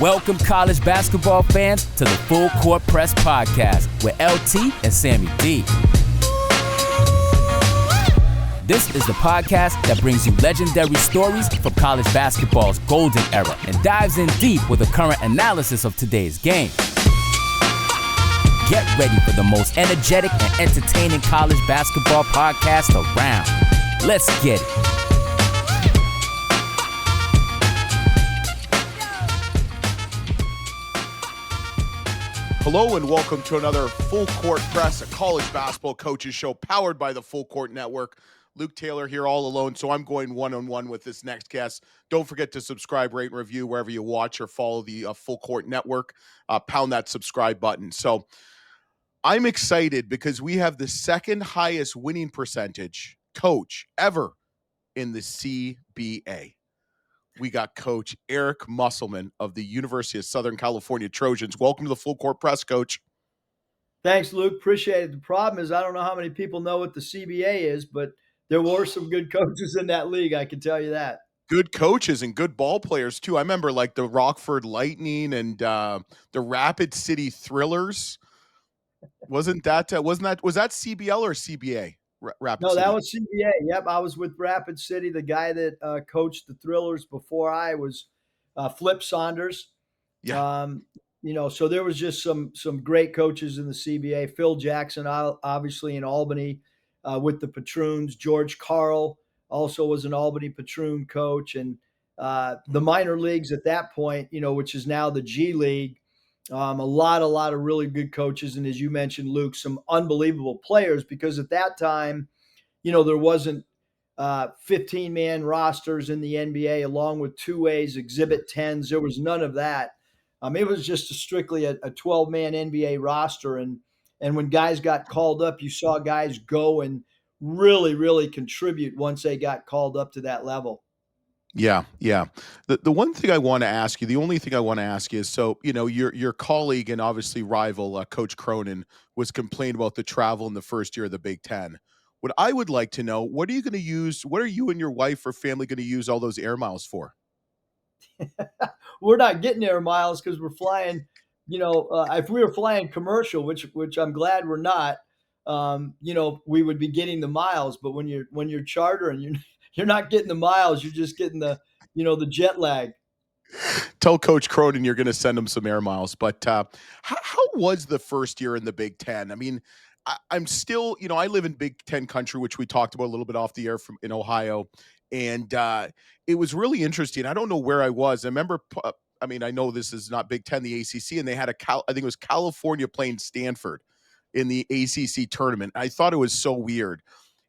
Welcome, college basketball fans, to the Full Court Press Podcast with LT and Sammy D. This is the podcast that brings you legendary stories from college basketball's golden era and dives in deep with a current analysis of today's game. Get ready for the most energetic and entertaining college basketball podcast around. Let's get it. Hello and welcome to another Full Court Press, a college basketball coaches show powered by the Full Court Network. Luke Taylor here all alone, so I'm going one-on-one with this next guest. Don't forget to subscribe, rate, and review wherever you watch or follow the Full Court Network. Pound that subscribe button. So I'm excited because we have the second highest winning percentage coach ever in the CBA. We got Coach Eric Musselman of the University of Southern California Trojans. Welcome to the Full Court Press, Coach. Thanks, Luke. Appreciate it. The problem is I don't know how many people know what the CBA is, but there were some good coaches in that league, I can tell you that. Good coaches and good ball players, too. I remember like the Rockford Lightning and the Rapid City Thrillers. Was that CBL or CBA? Rapid No, City. that was CBA. Yep, I was with Rapid City. The guy that coached the Thrillers before I was Flip Saunders. Yeah. So there was just some great coaches in the CBA. Phil Jackson, obviously in Albany with the Patroons. George Carl also was an Albany Patroon coach. And the minor leagues at that point, which is now the G League, a lot of really good coaches. And as you mentioned, Luke, some unbelievable players, because at that time, there wasn't 15-man rosters in the NBA along with two-ways, exhibit 10s. There was none of that. It was just strictly a 12-man NBA roster. And when guys got called up, you saw guys go and really, really contribute once they got called up to that level. Yeah. The one thing I want to ask you, the only thing I want to ask you is, so, your colleague and obviously rival, Coach Cronin, was complaining about the travel in the first year of the Big Ten. What I would like to know, what are you and your wife or family going to use all those air miles for? We're not getting air miles because we're flying, if we were flying commercial, which I'm glad we're not, we would be getting the miles. But when you're chartering, you're not getting the miles. You're just getting the jet lag. Tell Coach Cronin you're going to send him some air miles. But how was the first year in the Big Ten? I mean, I'm still, I live in Big Ten country, which we talked about a little bit off the air in Ohio. And it was really interesting. I don't know where I was. I remember, I know this is not Big Ten, the ACC, and they had I think it was California playing Stanford in the ACC tournament. I thought it was so weird.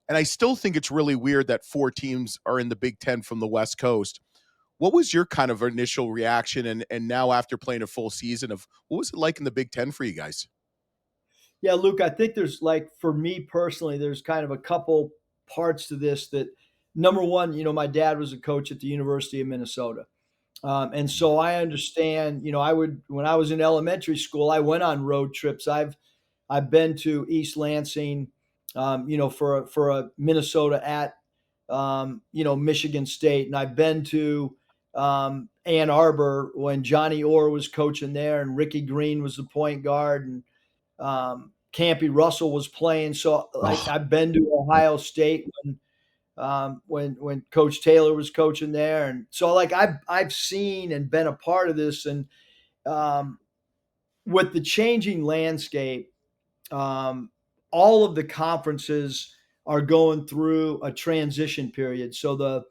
And I still think it's really weird that 4 teams are in the Big Ten from the West Coast. What was your kind of initial reaction? And now after playing a full season, of what was it like in the Big Ten for you guys? Yeah, Luke, I think there's, like, for me personally, there's kind of a couple parts to this. That number one, my dad was a coach at the University of Minnesota. And so I understand, when I was in elementary school, I went on road trips. I've been to East Lansing, for a Minnesota at, Michigan State. And I've been to Ann Arbor when Johnny Orr was coaching there and Ricky Green was the point guard, and Campy Russell was playing. So I've been to Ohio State when Coach Taylor was coaching there. And so I've seen and been a part of this. And with the changing landscape, all of the conferences are going through a transition period. So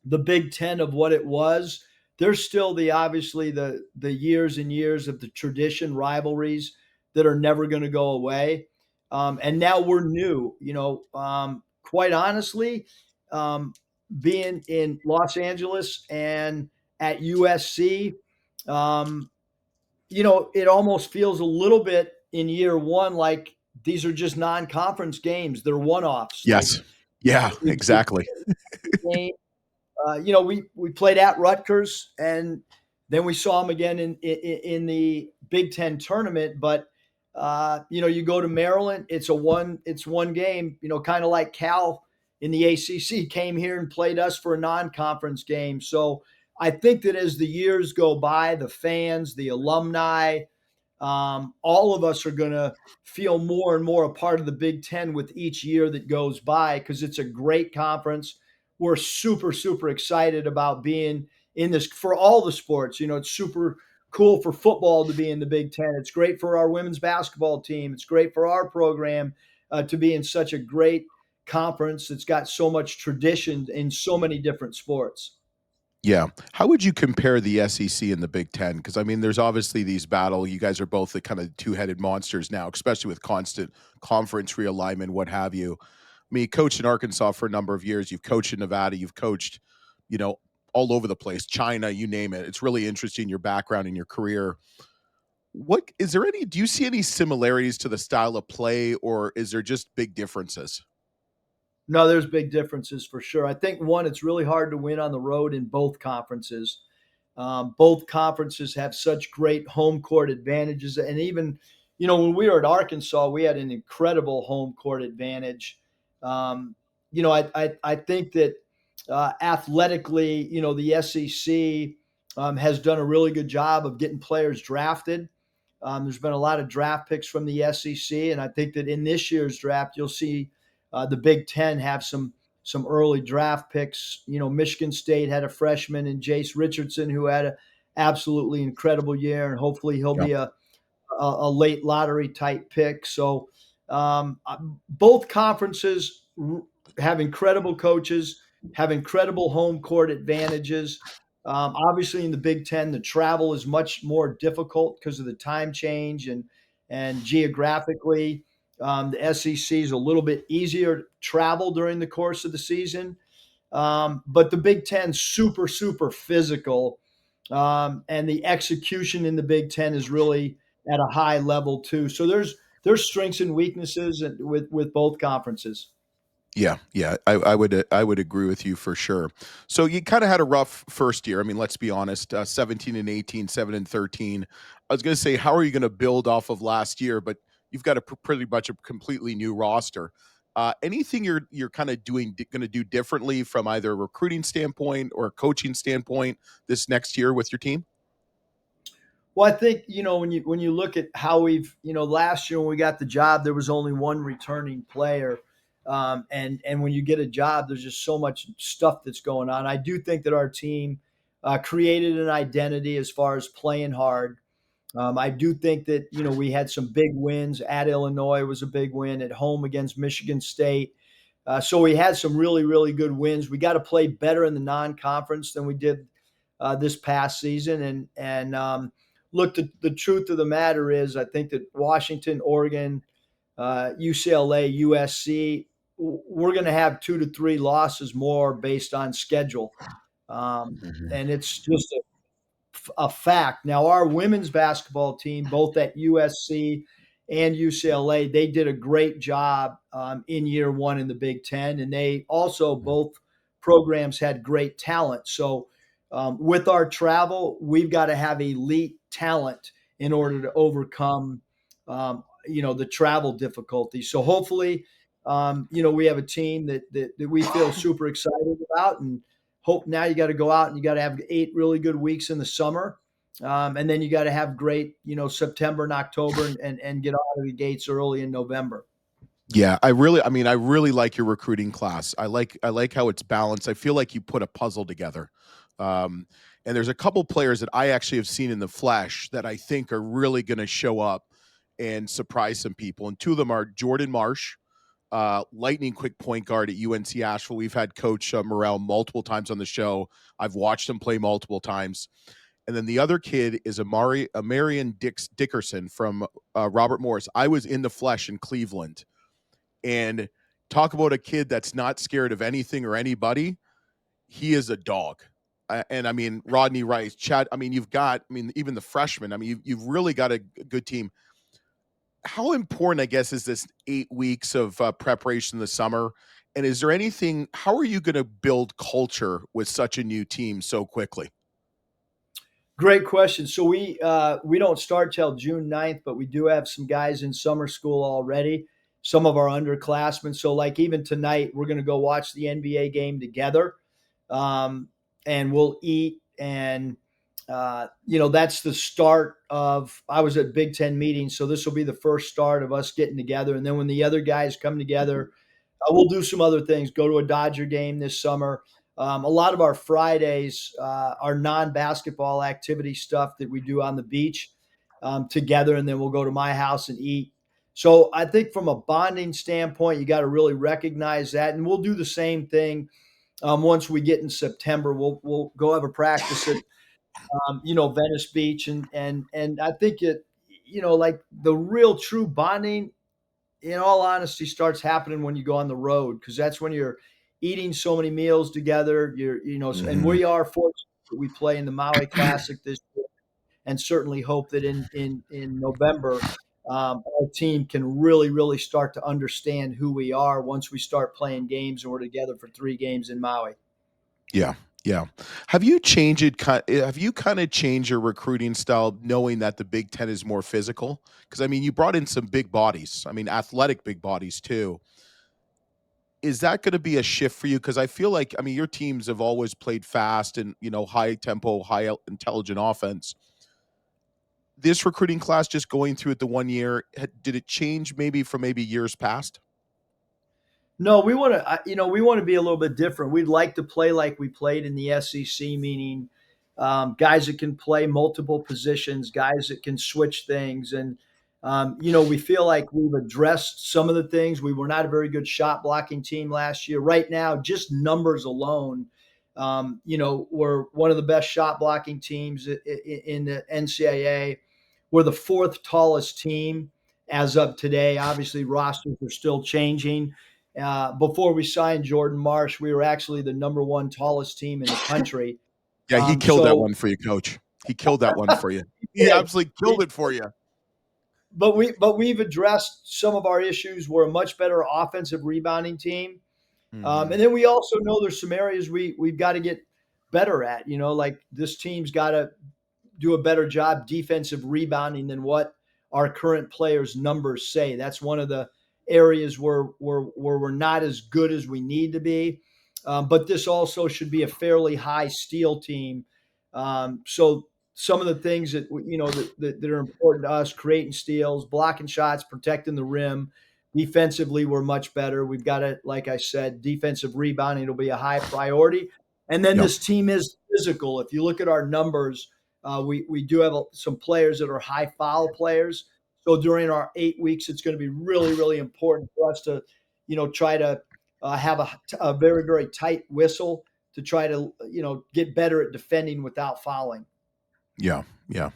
the Big Ten of what it was, there's still obviously the years and years of the tradition rivalries that are never going to go away. And now we're new, quite honestly, being in Los Angeles and at USC, it almost feels a little bit in year one like these are just non-conference games. They're one-offs. Yes. Yeah, exactly. We played at Rutgers, and then we saw them again in the Big Ten tournament. But you go to Maryland, it's one game. Kind of like Cal in the ACC came here and played us for a non-conference game. So I think that as the years go by, the fans, the alumni, all of us are going to feel more and more a part of the Big Ten with each year that goes by because it's a great conference. We're super, super excited about being in this for all the sports. It's super cool for football to be in the Big Ten. It's great for our women's basketball team. It's great for our program to be in such a great conference that's got so much tradition in so many different sports. Yeah. How would you compare the SEC and the Big Ten? Because I mean, there's obviously these battle. You guys are both the kind of two-headed monsters now, especially with constant conference realignment, what have you. I mean, you coached in Arkansas for a number of years. You've coached in Nevada. You've coached, you know, all over the place, China, you name it. It's really interesting, your background and your career. What is there any? Do you see any similarities to the style of play, or is there just big differences? No, there's big differences for sure. I think one, it's really hard to win on the road in both conferences. Both conferences have such great home court advantages, and even, when we were at Arkansas, we had an incredible home court advantage. Um, I think that athletically, the SEC has done a really good job of getting players drafted. There's been a lot of draft picks from the SEC, and I think that in this year's draft, you'll see the Big Ten have some early draft picks. Michigan State had a freshman in Jace Richardson who had an absolutely incredible year, and hopefully he'll Yeah. be a late lottery type pick. So both conferences have incredible coaches, have incredible home court advantages. Obviously, in the Big Ten, the travel is much more difficult because of the time change and geographically. The SEC is a little bit easier to travel during the course of the season, but the Big Ten super super physical, and the execution in the Big Ten is really at a high level too. So there's strengths and weaknesses with both conferences. Yeah, yeah, I would agree with you for sure. So you kind of had a rough first year. I mean, let's be honest, 17 and 18, 7 and 13. I was going to say, how are you going to build off of last year? But you've got a pretty much a completely new roster. Anything you're kind of going to do differently from either a recruiting standpoint or a coaching standpoint this next year with your team? Well, I think when you look at how we've last year when we got the job, there was only one returning player, and when you get a job, there's just so much stuff that's going on. I do think that our team created an identity as far as playing hard. I do think that we had some big wins. At Illinois was a big win. At home against Michigan State. So we had some really, really good wins. We got to play better in the non-conference than we did this past season. And look, the truth of the matter is, I think that Washington, Oregon, UCLA, USC, we're going to have 2 to 3 losses more based on schedule, Mhm. and it's just a fact. Now, our women's basketball team, both at USC and UCLA, they did a great job in year one in the Big Ten, and they also both programs had great talent. So, with our travel, we've got to have elite talent in order to overcome, the travel difficulties. So, hopefully, we have a team that we feel super excited about, and hope now you got to go out and you got to have 8 really good weeks in the summer. And then you got to have great, September and October and get out of the gates early in November. Yeah, I mean, I really like your recruiting class. I like how it's balanced. I feel like you put a puzzle together. Um, and there's a couple players that I actually have seen in the flesh that I think are really going to show up and surprise some people. And two of them are Jordan Marsh, lightning quick point guard at UNC Asheville. We've had Coach Morrell multiple times on the show. I've watched him play multiple times. And then the other kid is Marion Dickerson from Robert Morris. I was in the flesh in Cleveland, and talk about a kid that's not scared of anything or anybody. He is a dog. And I mean, Rodney Rice, Chad. I mean, even the freshmen. I mean, you've really got a good team. How important, I guess, is this 8 weeks of preparation in the summer? And is there anything? How are you going to build culture with such a new team so quickly? Great question. So we don't start till June 9th, but we do have some guys in summer school already. Some of our underclassmen. So like even tonight, we're going to go watch the NBA game together, um, and we'll eat And that's the start of. I was at Big Ten meetings, so this will be the first start of us getting together. And then when the other guys come together, we'll do some other things. Go to a Dodger game this summer. A lot of our Fridays are non-basketball activity stuff that we do on the beach together, and then we'll go to my house and eat. So I think from a bonding standpoint, you got to really recognize that, and we'll do the same thing once we get in September. We'll go have a practice at Venice Beach, and I think like the real true bonding, in all honesty, starts happening when you go on the road, because that's when you're eating so many meals together. And Mhm. we are fortunate that we play in the Maui Classic this year, and certainly hope that in November our team can really start to understand who we are once we start playing games and we're together for 3 games in Maui. Yeah, yeah. Have you kinda changed your recruiting style knowing that the Big Ten is more physical? Because I mean, you brought in some big bodies, I mean, athletic big bodies too. Is that gonna be a shift for you? Because I feel like, I mean, your teams have always played fast and, high tempo, intelligent offense. This recruiting class just going through it the 1 year, did it change maybe from maybe years past? No, we want to be a little bit different. We'd like to play like we played in the SEC, meaning guys that can play multiple positions, guys that can switch things, and we feel like we've addressed some of the things. We were not a very good shot blocking team last year. Right now, just numbers alone, we're one of the best shot blocking teams in the NCAA. We're the fourth tallest team as of today. Obviously, rosters are still changing. Before we signed Jordan Marsh, we were actually the number one tallest team in the country. Yeah, he killed that So one for you, coach. He killed that one for you. he He did. absolutely killed it for you. But we've addressed some of our issues. We're a much better offensive rebounding team, Mhm. and then we also know there's some areas we've got to get better at. Like this team's got to do a better job defensive rebounding than what our current players' numbers say. That's one of the areas where we're not as good as we need to be. But this also should be a fairly high steal team. So some of the things that are important to us: creating steals, blocking shots, protecting the rim. Defensively, we're much better. We've got to, like I said, defensive rebounding will be a high priority. And then Yep. this team is physical. If you look at our numbers, we do have some players that are high foul players. So during our 8 weeks, it's going to be really important for us to, try to have a very tight whistle to try to, get better at defending without fouling. Yeah, yeah.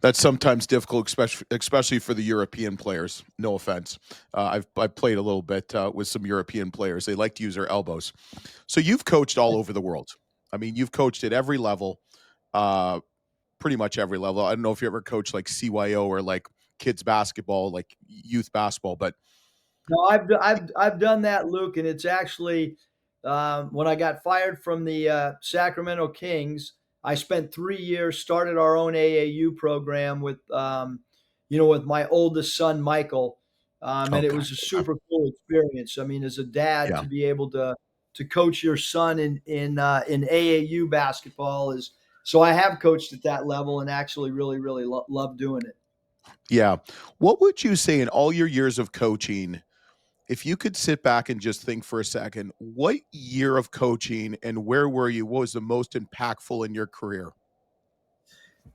That's sometimes difficult, especially for the European players. No offense. I've played a little bit with some European players. They like to use their elbows. So you've coached all over the world. I mean, you've coached at every level, uh, pretty much every level. I don't know if you ever coached like CYO or like kids basketball, like youth basketball, but No, I've done that, Luke, and it's actually when I got fired from the Sacramento Kings. I spent 3 years, started our own AAU program with my oldest son Michael, and it okay, was a super cool experience. I mean, as a dad, yeah, to be able to coach your son in AAU basketball is. So I have coached at that level and actually really love doing it. yeah. What would you say in all your years of coaching? If you could sit back and just think for a second, what year of coaching and where were you? What was the most impactful in your career?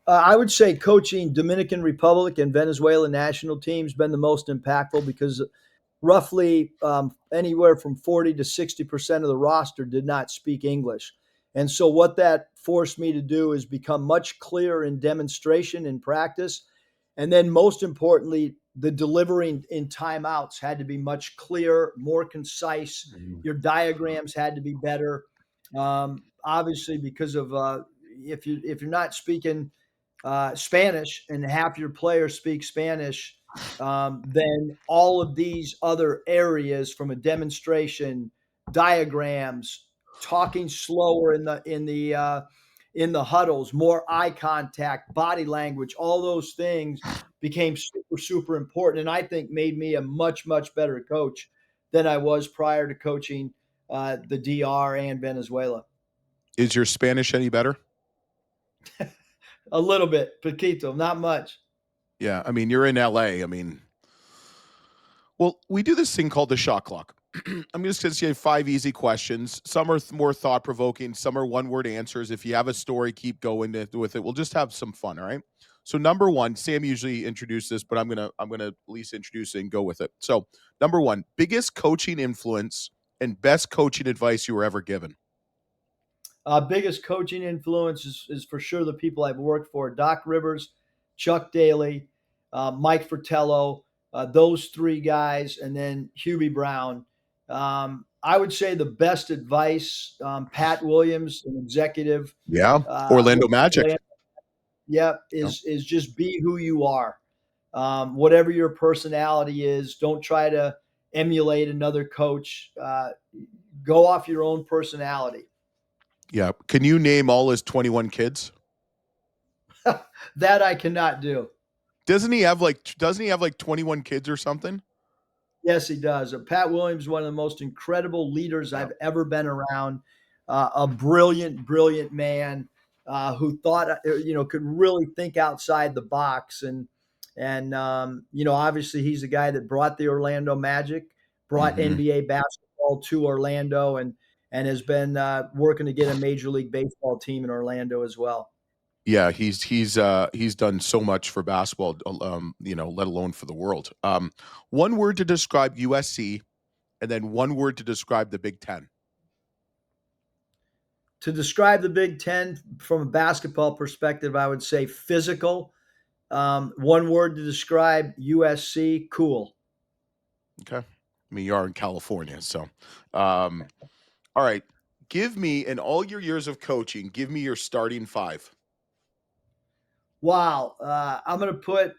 I would say coaching Dominican Republic and Venezuela national teams been the most impactful, because roughly anywhere from 40 to 60% of the roster did not speak English. And so what that forced me to do is become much clearer in demonstration and practice. And then most importantly, the delivery in timeouts had to be much clearer, more concise. Mhm. Your diagrams had to be better. Obviously, because of if you're not speaking Spanish and half your players speak Spanish, then all of these other areas, from a demonstration, diagrams, talking slower in the huddles, more eye contact, body language, all those things became super important, and I think made me a much better coach than I was prior to coaching the DR and Venezuela. Is your Spanish any better? A little bit, poquito, not much. Yeah, I mean, you're in LA. I mean, well, we do this thing called the shot clock. I'm just going to say 5 easy questions. Some are more thought provoking, some are one word answers. If you have a story, keep going with it. We'll just have some fun. All right. So number one, Sam usually introduced this, but I'm gonna at least introduce it and go with it. So number one, biggest coaching influence and best coaching advice you were ever given. Biggest coaching influence is for sure the people I've worked for: Doc Rivers, Chuck Daly, Mike Fratello, those three guys, and then Hubie Brown. I would say the best advice, Pat Williams, an executive, Yeah. with Orlando Magic. Orlando, yep, Yep. is just be who you are. Whatever your personality is, don't try to emulate another coach. Go off your own personality. Yeah. Can you name all his 21 kids? That I cannot do. Doesn't he have like 21 kids or something? Yes, he does. Pat Williams, one of the most incredible leaders Yeah. I've ever been around. A brilliant, brilliant man who thought, could really think outside the box. And obviously he's the guy that brought the Orlando Magic, brought Mhm. NBA basketball to Orlando, and has been working to get a Major League Baseball team in Orlando as well. Yeah, he's done so much for basketball, let alone for the world. One word to describe USC, and then one word to describe the Big Ten. To describe the Big Ten from a basketball perspective, I would say physical. One word to describe USC: cool. Okay, I mean you are in California, so all right. Give me in all your years of coaching, give me your starting five. Wow. I'm gonna put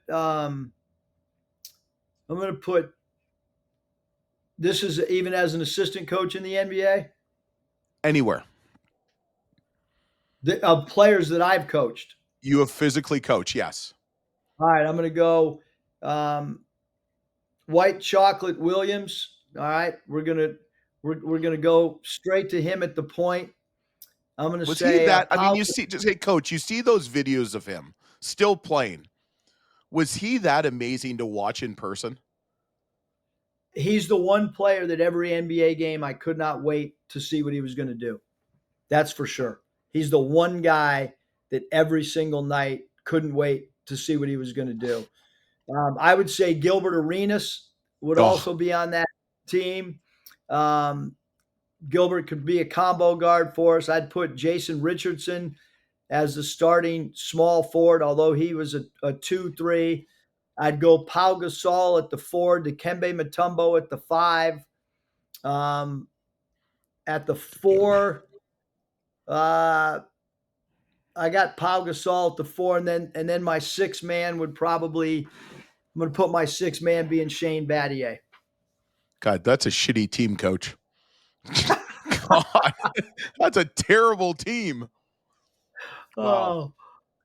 this is even as an assistant coach in the NBA. Anywhere Of players that I've coached. you have physically coached, yes. All right, I'm gonna go um, White Chocolate Williams. All right, we're gonna go straight to him at the point. I'm gonna Was he say that? I mean, Paul. you see, just hey, coach, you see those videos of him still playing. Was he that amazing to watch in person? He's the one player that every NBA game I could not wait to see what he was going to do. That's for sure. He's the one guy that every single night couldn't wait to see what he was going to do. I would say Gilbert Arenas would Oh, also be on that team. Um, Gilbert could be a combo guard for us. I'd put Jason Richardson as the starting small forward, although he was a 2-3. I'd go Pau Gasol at the 4, Dikembe Mutombo at the 5. Um, at the yeah. 4, uh, I got Pau Gasol at the 4, and then my 6 man would probably I'm going to put my 6 man being Shane Battier. God, that's a shitty team, coach. God, that's a terrible team. Wow. Oh,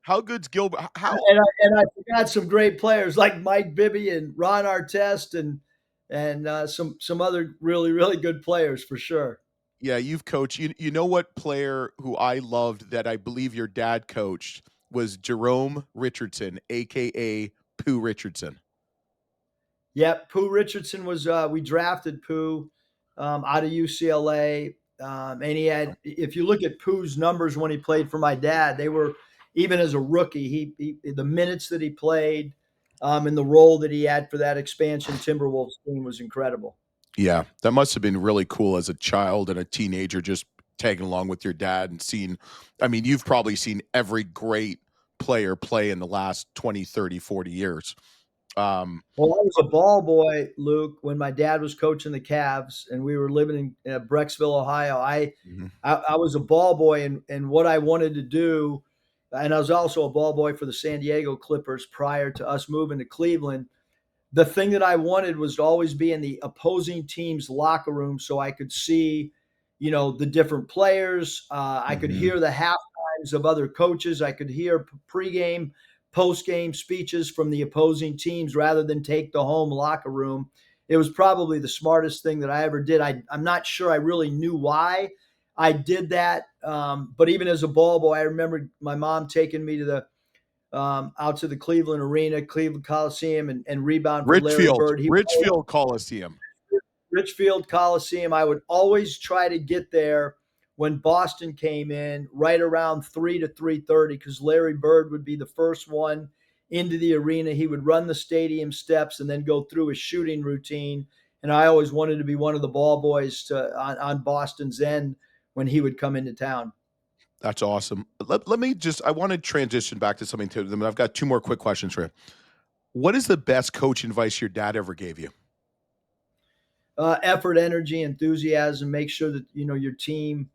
How good's Gilbert? How? and I forgot some great players like Mike Bibby and Ron Artest and some other really really good players for sure. Yeah, you've coached. You know what player who I loved that I believe your dad coached was Jerome Richardson, aka Pooh Richardson. Yep, Pooh Richardson was. We drafted Pooh out of UCLA, and he had. If you look at Pooh's numbers when he played for my dad, they were even as a rookie. He the minutes that he played, and the role that he had for that expansion Timberwolves team was incredible. Yeah, that must have been really cool as a child and a teenager, just tagging along with your dad and seeing. I mean, you've probably seen every great player play in the last 20, 30, 40 years. Um, Well, I was a ball boy, Luke, when my dad was coaching the Cavs, and we were living in Brecksville, Ohio. mhm. I was a ball boy, and what I wanted to do, and I was also a ball boy for the San Diego Clippers prior to us moving to Cleveland. The thing that I wanted was to always be in the opposing team's locker room so I could see, the different players. I could Mhm. hear the half times of other coaches. I could hear pregame, postgame speeches from the opposing teams rather than take the home locker room. It was probably the smartest thing that I ever did. I'm not sure I really knew why I did that But even as a ball boy, I remember my mom taking me to the out to the Cleveland Arena, Cleveland Coliseum, and rebound for Larry Bird. Richfield Coliseum. Richfield Coliseum. I would always try to get there when Boston came in, right around 3 to 3:30, because Larry Bird would be the first one into the arena. He would run the stadium steps and then go through his shooting routine. And I always wanted to be one of the ball boys on Boston's end when he would come into town. That's awesome. Let me just, I want to transition back to something to them. I've got two more quick questions for you. What is the best coach advice your dad ever gave you? Effort, energy, enthusiasm. Make sure that your team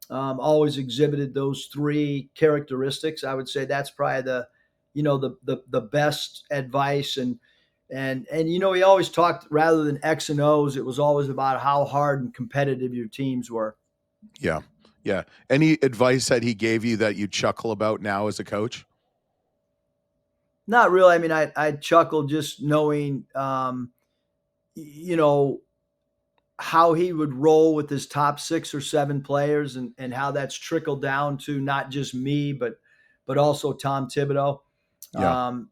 always exhibited those three characteristics. I would say that's probably the best advice. And he always talked, rather than X and O's, it was always about how hard and competitive your teams were. Yeah. Yeah. Any advice that he gave you that you chuckle about now as a coach? Not really. I mean, I chuckle just knowing, how he would roll with his top 6 or 7 players, and how that's trickled down to not just me, but also Tom Thibodeau. Yeah. Um,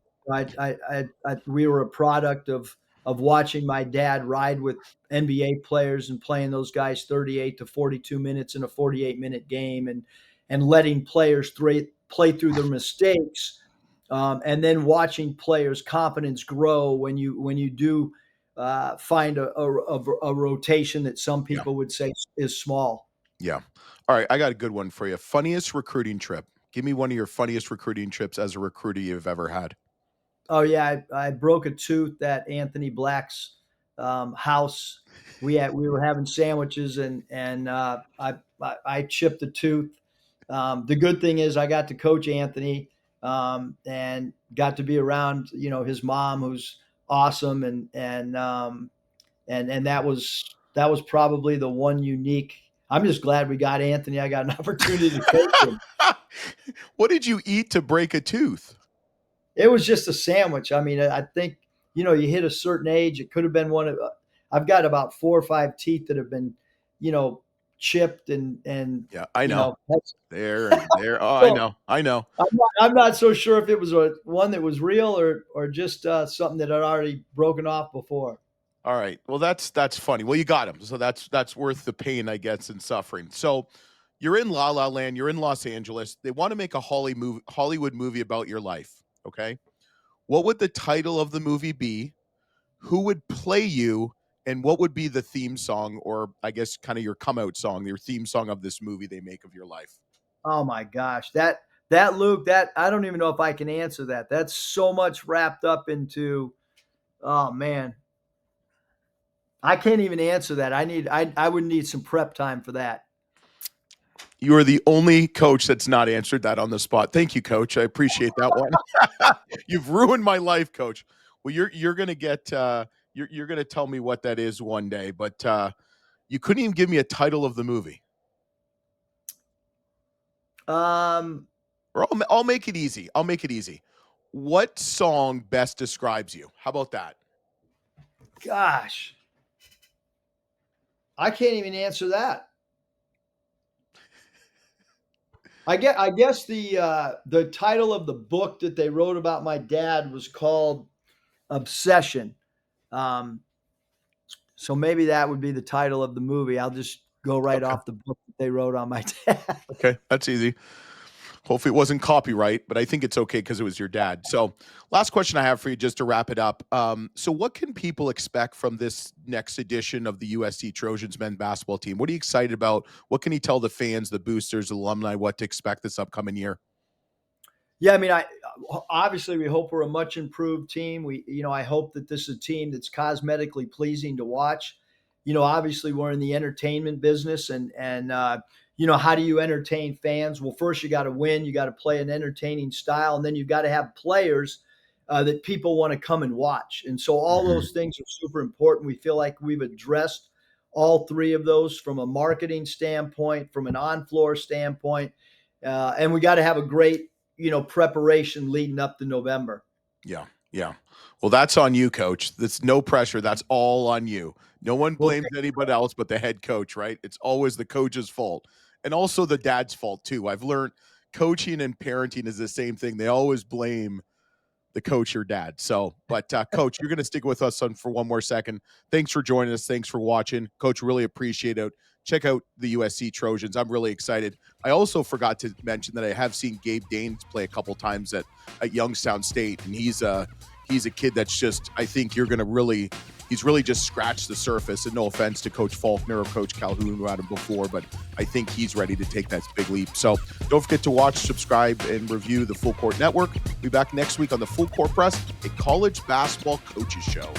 we were a product of watching my dad ride with NBA players and playing those guys 38 to 42 minutes in a 48-minute game, and letting players play through their mistakes, and then watching players' confidence grow when you do find a rotation that some Yeah. people would say is small. Yeah. All right. I got a good one for you. Funniest recruiting trip. Give me one of your funniest recruiting trips as a recruiter you've ever had. Oh yeah, I broke a tooth at Anthony Black's house. We were having sandwiches, and I chipped the tooth. The good thing is I got to coach Anthony, and got to be around his mom, who's awesome, and that was probably the one unique. I'm just glad we got Anthony. I got an opportunity to coach him. What did you eat to break a tooth? It was just a sandwich. I mean, I think you hit a certain age. It could have been one of. I've got about 4 or 5 teeth that have been, chipped and Yeah, I know. That's, There and there. Oh, so I know. I'm not so sure if it was one that was real or just something that had already broken off before. All right. Well, that's funny. Well, you got him. So that's worth the pain, I guess, and suffering. So you're in La La Land. You're in Los Angeles. They want to make a Hollywood movie about your life. Okay. What would the title of the movie be? Who would play you? And what would be the theme song, or I guess kind of your come out song, your theme song of this movie they make of your life? Oh my gosh, that Luke, that I don't even know if I can answer that. That's so much wrapped up into. Oh man, I can't even answer that. I would need some prep time for that. You are the only coach that's not answered that on the spot. Thank you, coach. I appreciate that one. You've ruined my life, coach. Well, you're gonna get you're gonna tell me what that is one day, but you couldn't even give me a title of the movie. Or I'll make it easy. I'll make it easy. What song best describes you? How about that? Gosh, I can't even answer that. I guess the title of the book that they wrote about my dad was called Obsession. Um, so maybe that would be the title of the movie. I'll just go right Okay. off the book that they wrote on my dad. Okay, that's easy. Hopefully it wasn't copyright, but I think it's okay because it was your dad. So last question I have for you just to wrap it up. So what can people expect from this next edition of the USC Trojans men's basketball team? What are you excited about? What can you tell the fans, the boosters, alumni, what to expect this upcoming year? Yeah, I mean, I obviously we hope we're a much improved team. I hope that this is a team that's cosmetically pleasing to watch. Obviously we're in the entertainment business, and how do you entertain fans? Well, first you got to win. You got to play an entertaining style, and then you've got to have players that people want to come and watch. And so all those things are super important. We feel like we've addressed all three of those from a marketing standpoint, from an on-floor standpoint, and we got to have a great preparation leading up to November. Yeah. Yeah. Well, that's on you, coach. That's no pressure. That's all on you. No one blames anybody else but the head coach, right? It's always the coach's fault. And also the dad's fault too. I've learned coaching and parenting is the same thing. They always blame the coach or dad. So, but Coach, you're going to stick with us for one more second. Thanks for joining us. Thanks for watching. Coach, really appreciate it. Check out the USC Trojans. I'm really excited. I also forgot to mention that I have seen Gabe Danes play a couple times at Youngstown State, and he's a kid that's just, I think he's really just scratched the surface. And no offense to Coach Faulkner or Coach Calhoun who had him before, but I think he's ready to take that big leap. So don't forget to watch, subscribe, and review the Full Court Network. We'll be back next week on the Full Court Press, a college basketball coaches show.